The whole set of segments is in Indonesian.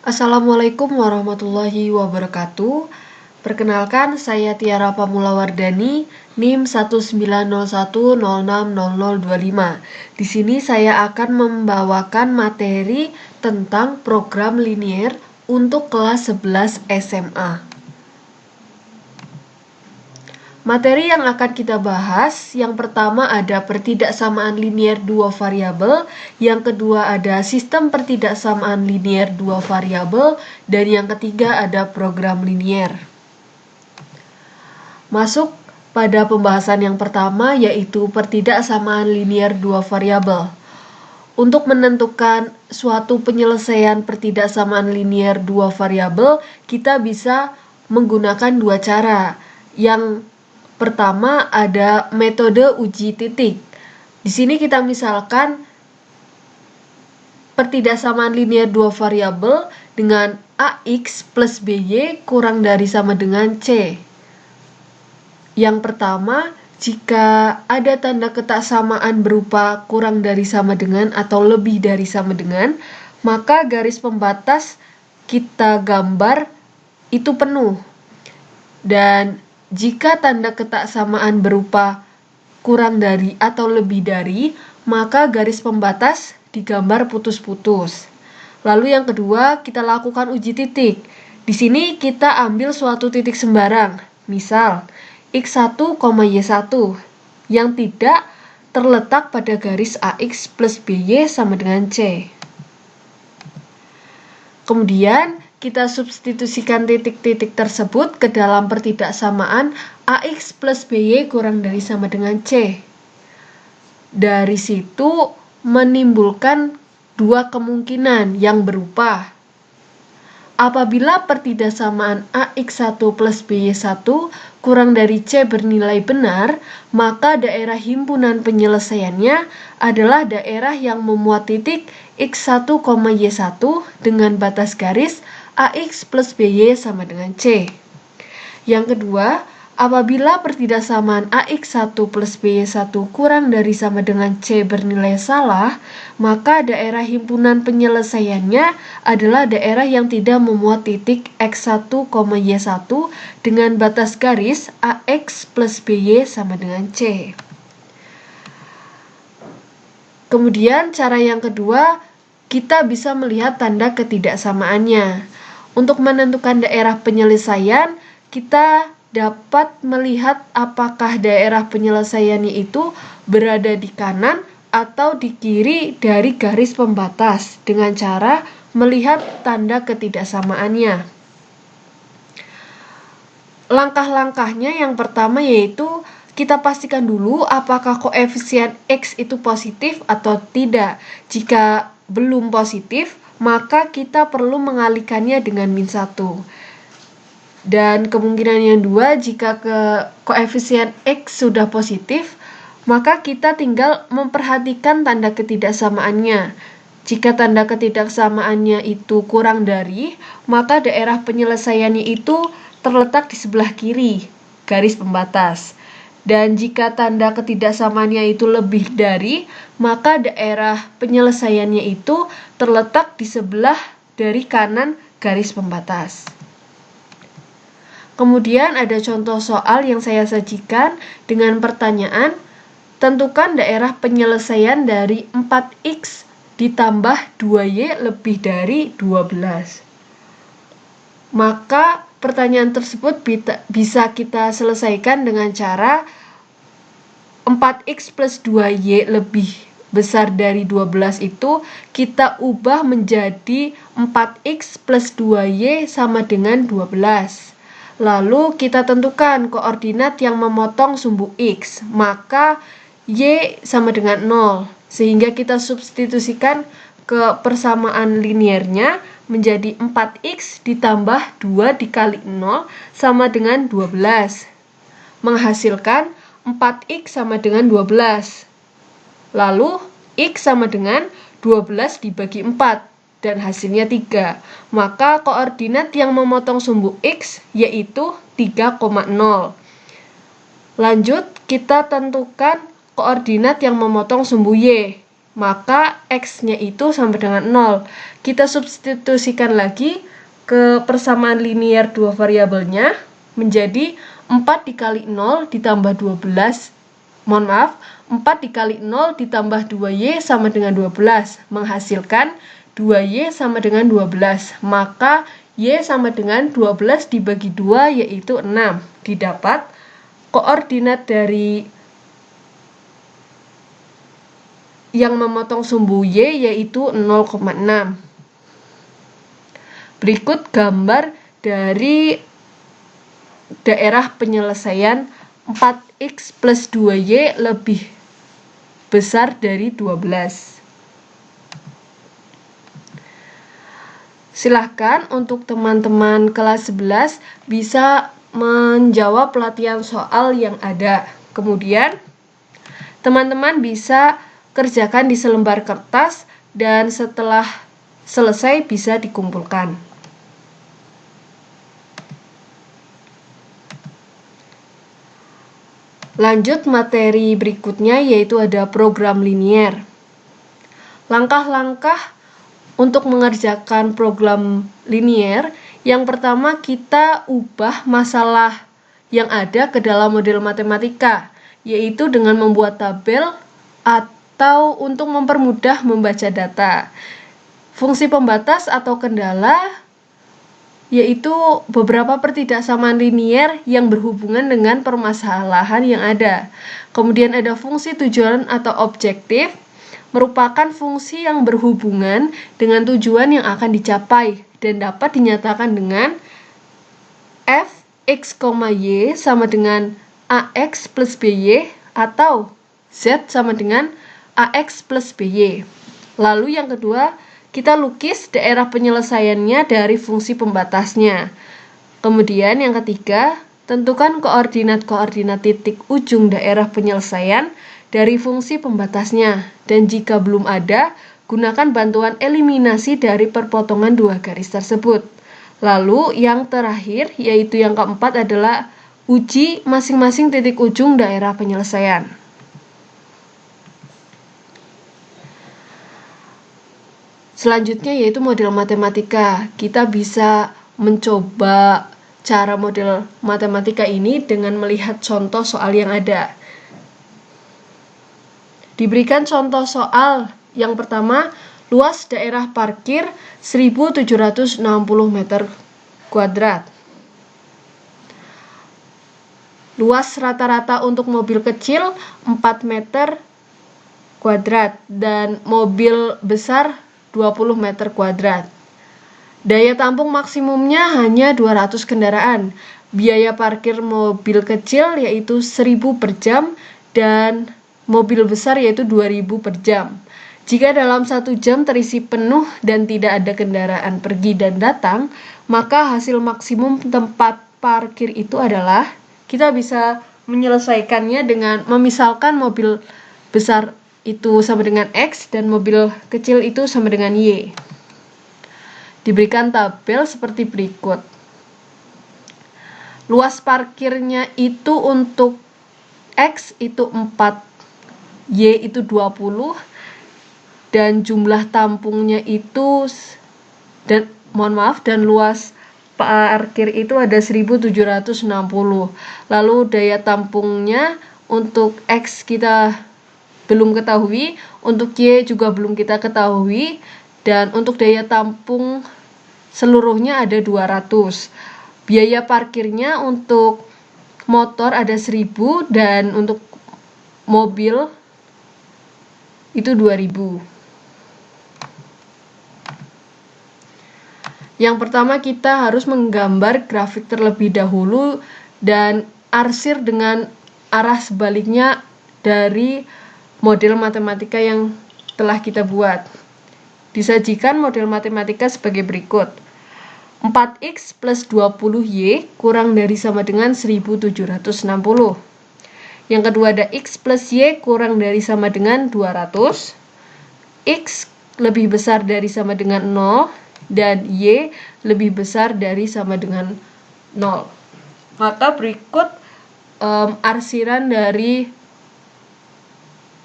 Assalamualaikum warahmatullahi wabarakatuh. Perkenalkan, saya Tiara Pamulawardani, NIM 19010600025. Di sini saya akan membawakan materi tentang program linier untuk kelas 11 SMA. Materi yang akan kita bahas, yang pertama ada pertidaksamaan linier dua variabel, yang kedua ada sistem pertidaksamaan linier dua variabel, dan yang ketiga ada program linier. Masuk pada pembahasan yang pertama, yaitu pertidaksamaan linier dua variabel. Untuk menentukan suatu penyelesaian pertidaksamaan linier dua variabel, kita bisa menggunakan dua cara. Yang pertama ada metode uji titik. Di sini kita misalkan pertidaksamaan linier dua variabel dengan AX plus BY kurang dari sama dengan C. Yang pertama, jika ada tanda ketaksamaan berupa kurang dari sama dengan atau lebih dari sama dengan, maka garis pembatas kita gambar itu penuh. Dan jika tanda ketaksamaan berupa kurang dari atau lebih dari, maka garis pembatas digambar putus-putus. Lalu yang kedua, kita lakukan uji titik. Di sini kita ambil suatu titik sembarang, misal X1, Y1, yang tidak terletak pada garis AX plus BY sama dengan C. Kemudian, kita substitusikan titik-titik tersebut ke dalam pertidaksamaan AX plus BY kurang dari sama dengan C. Dari situ menimbulkan dua kemungkinan yang berupa apabila pertidaksamaan AX1 plus BY1 kurang dari C bernilai benar, maka daerah himpunan penyelesaiannya adalah daerah yang memuat titik X1, Y1 dengan batas garis AX plus BY sama dengan C. Yang kedua, apabila pertidaksamaan AX1 plus BY1 kurang dari sama dengan C bernilai salah, maka daerah himpunan penyelesaiannya adalah daerah yang tidak memuat titik X1, Y1 dengan batas garis AX plus BY sama dengan C. Kemudian cara yang kedua, kita bisa melihat tanda ketidaksamaannya. Untuk menentukan daerah penyelesaian, kita dapat melihat apakah daerah penyelesaiannya itu berada di kanan atau di kiri dari garis pembatas dengan cara melihat tanda ketidaksamaannya. Langkah-langkahnya yang pertama yaitu kita pastikan dulu apakah koefisien X itu positif atau tidak. Jika belum positif, maka kita perlu mengalihkannya dengan -1. Dan kemungkinan yang dua, jika koefisien X sudah positif, maka kita tinggal memperhatikan tanda ketidaksamaannya. Jika tanda ketidaksamaannya itu kurang dari, maka daerah penyelesaiannya itu terletak di sebelah kiri garis pembatas. Dan jika tanda ketidaksamaannya itu lebih dari, maka daerah penyelesaiannya itu terletak di sebelah dari kanan garis pembatas. Kemudian ada contoh soal yang saya sajikan dengan pertanyaan, tentukan daerah penyelesaian dari 4X ditambah 2Y lebih dari 12. Maka pertanyaan tersebut bisa kita selesaikan dengan cara 4X plus 2Y lebih besar dari 12 itu kita ubah menjadi 4X plus 2Y sama dengan 12. Lalu kita tentukan koordinat yang memotong sumbu X, maka Y sama dengan 0. Sehingga kita substitusikan ke persamaan liniernya menjadi 4X ditambah 2 dikali 0 sama dengan 12. Menghasilkan 4X sama dengan 12. Lalu X sama dengan 12 dibagi 4 dan hasilnya 3. Maka koordinat yang memotong sumbu X yaitu 3,0. Lanjut, kita tentukan koordinat yang memotong sumbu Y, maka X-nya itu sama dengan 0. Kita substitusikan lagi ke persamaan linear dua variabelnya menjadi 4 dikali 0 ditambah 12. Mohon maaf, 4 dikali 0 ditambah 2Y sama dengan 12. Menghasilkan 2Y sama dengan 12. Maka Y sama dengan 12 dibagi 2 yaitu 6. Didapat koordinat dari yang memotong sumbu Y yaitu 0,6. Berikut gambar dari daerah penyelesaian 4X plus 2Y lebih besar dari 12. Silahkan untuk teman-teman kelas 11 bisa menjawab pelatihan soal yang ada. Kemudian, teman-teman bisa kerjakan di selembar kertas dan setelah selesai bisa dikumpulkan. Lanjut materi berikutnya yaitu ada program linier. Langkah-langkah untuk mengerjakan program linier, yang pertama kita ubah masalah yang ada ke dalam model matematika, yaitu dengan membuat tabel atau untuk mempermudah membaca data. Fungsi pembatas atau kendala yaitu beberapa pertidaksamaan linier yang berhubungan dengan permasalahan yang ada. Kemudian ada fungsi tujuan atau objektif, merupakan fungsi yang berhubungan dengan tujuan yang akan dicapai dan dapat dinyatakan dengan f x, y sama dengan ax plus by atau z sama dengan ax plus by. Lalu yang kedua, kita lukis daerah penyelesaiannya dari fungsi pembatasnya. Kemudian yang ketiga, tentukan koordinat-koordinat titik ujung daerah penyelesaian dari fungsi pembatasnya, dan jika belum ada, gunakan bantuan eliminasi dari perpotongan dua garis tersebut. Lalu yang terakhir, yaitu yang keempat adalah uji masing-masing titik ujung daerah penyelesaian. Selanjutnya yaitu model matematika. Kita bisa mencoba cara model matematika ini dengan melihat contoh soal yang ada. Diberikan contoh soal yang pertama, luas daerah parkir 1760 meter kuadrat. Luas rata-rata untuk mobil kecil 4 meter kuadrat dan mobil besar 20 meter kuadrat. Daya tampung maksimumnya hanya 200 kendaraan. Biaya parkir mobil kecil yaitu 1000 per jam dan mobil besar yaitu 2000 per jam. Jika dalam 1 jam terisi penuh dan tidak ada kendaraan pergi dan datang, maka hasil maksimum tempat parkir itu adalah, kita bisa menyelesaikannya dengan memisalkan mobil besar itu sama dengan X dan mobil kecil itu sama dengan Y. Diberikan tabel seperti berikut. Luas parkirnya itu untuk X itu 4, Y itu 20, dan jumlah tampungnya itu dan luas parkir itu ada 1760. Lalu daya tampungnya untuk X kita belum ketahui, untuk Y juga belum kita ketahui, dan untuk daya tampung seluruhnya ada 200. Biaya parkirnya untuk motor ada 1000 dan untuk mobil itu 2000. Yang pertama kita harus menggambar grafik terlebih dahulu dan arsir dengan arah sebaliknya dari model matematika yang telah kita buat. Disajikan model matematika sebagai berikut. 4x plus 20y kurang dari sama dengan 1760. Yang kedua ada x plus y kurang dari sama dengan 200. X lebih besar dari sama dengan 0 dan y lebih besar dari sama dengan 0. Maka berikut arsiran dari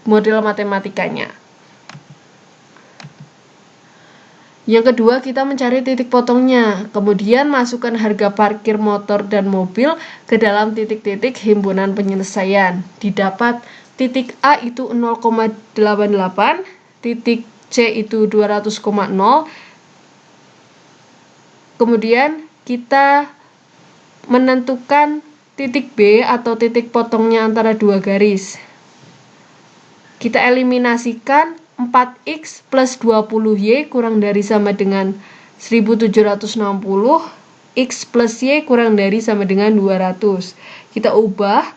model matematikanya. Yang kedua, kita mencari titik potongnya. Kemudian masukkan harga parkir motor dan mobil ke dalam titik-titik himpunan penyelesaian. Didapat titik A itu 0,88, titik C itu 200,0. Kemudian kita menentukan titik B atau titik potongnya antara dua garis. Kita eliminasikan 4x plus 20y kurang dari sama dengan 1760, x plus y kurang dari sama dengan 200. Kita ubah,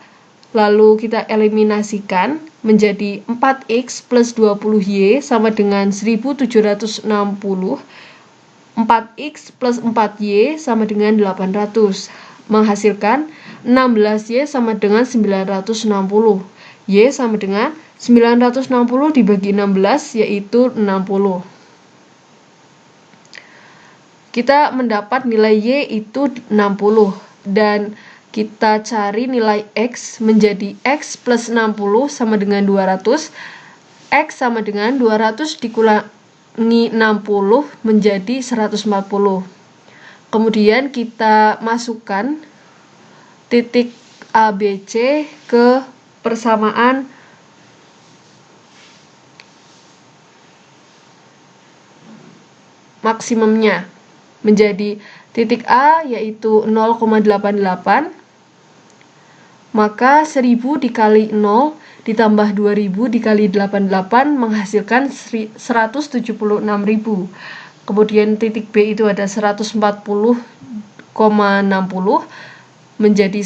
lalu kita eliminasikan menjadi 4x plus 20y sama dengan 1760, 4x plus 4y sama dengan 800, menghasilkan 16y sama dengan 960. Y sama dengan 960 dibagi 16 yaitu 60. Kita mendapat nilai Y itu 60 dan kita cari nilai X menjadi X plus 60 sama dengan 200. X sama dengan 200 dikurangi 60 menjadi 140. Kemudian kita masukkan titik ABC ke persamaan maksimumnya menjadi titik A yaitu 0,88, maka 1000 dikali 0 ditambah 2000 dikali 88 menghasilkan 176.000. Kemudian titik B itu ada 140,60 menjadi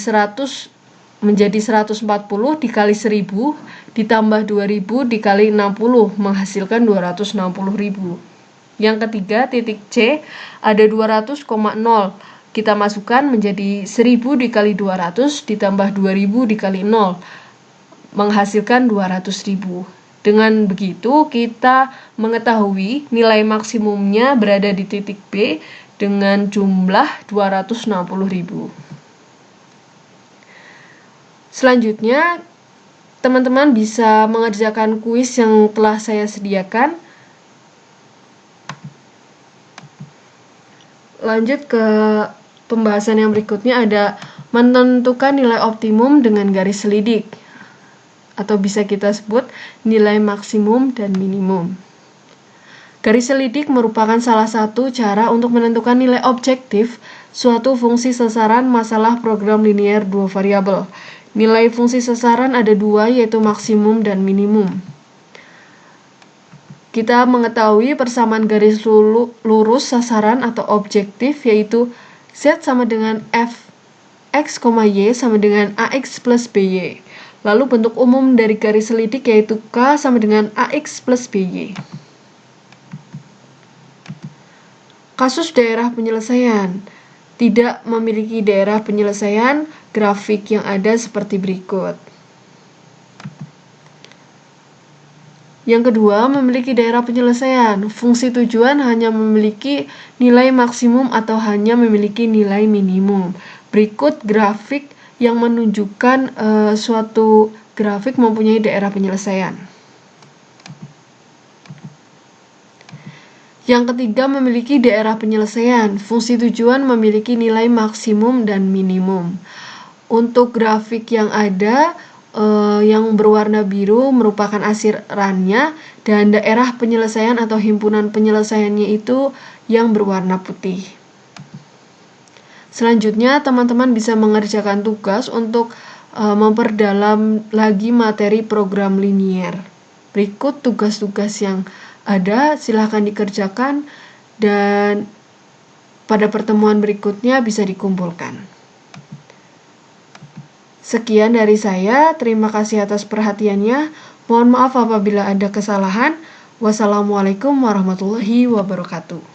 140 dikali 1000 ditambah 2000 dikali 60 menghasilkan 260.000. Yang ketiga, titik C ada 200,0. Kita masukkan menjadi 1000 dikali 200 ditambah 2000 dikali 0 menghasilkan 200.000. Dengan begitu kita mengetahui nilai maksimumnya berada di titik B dengan jumlah 260.000. Selanjutnya, teman-teman bisa mengerjakan kuis yang telah saya sediakan. Lanjut ke pembahasan yang berikutnya, ada menentukan nilai optimum dengan garis selidik, atau bisa kita sebut nilai maksimum dan minimum. Garis selidik merupakan salah satu cara untuk menentukan nilai objektif suatu fungsi sasaran masalah program linear dua variabel. Nilai fungsi sasaran ada dua, yaitu maksimum dan minimum. Kita mengetahui persamaan garis lurus sasaran atau objektif, yaitu Z sama dengan Fx, Y sama dengan Ax plus By. Lalu bentuk umum dari garis selidik yaitu K sama dengan Ax plus By. Kasus daerah penyelesaian. Tidak memiliki daerah penyelesaian, grafik yang ada seperti berikut. Yang kedua, memiliki daerah penyelesaian. Fungsi tujuan hanya memiliki nilai maksimum atau hanya memiliki nilai minimum. Berikut grafik yang menunjukkan suatu grafik mempunyai daerah penyelesaian. Yang ketiga, memiliki daerah penyelesaian. Fungsi tujuan memiliki nilai maksimum dan minimum. Untuk grafik yang ada, yang berwarna biru merupakan asirannya, dan daerah penyelesaian atau himpunan penyelesaiannya itu yang berwarna putih. Selanjutnya, teman-teman bisa mengerjakan tugas untuk memperdalam lagi materi program linear. Berikut tugas-tugas yang ada, silahkan dikerjakan, dan pada pertemuan berikutnya bisa dikumpulkan. Sekian dari saya, terima kasih atas perhatiannya. Mohon maaf apabila ada kesalahan. Wassalamualaikum warahmatullahi wabarakatuh.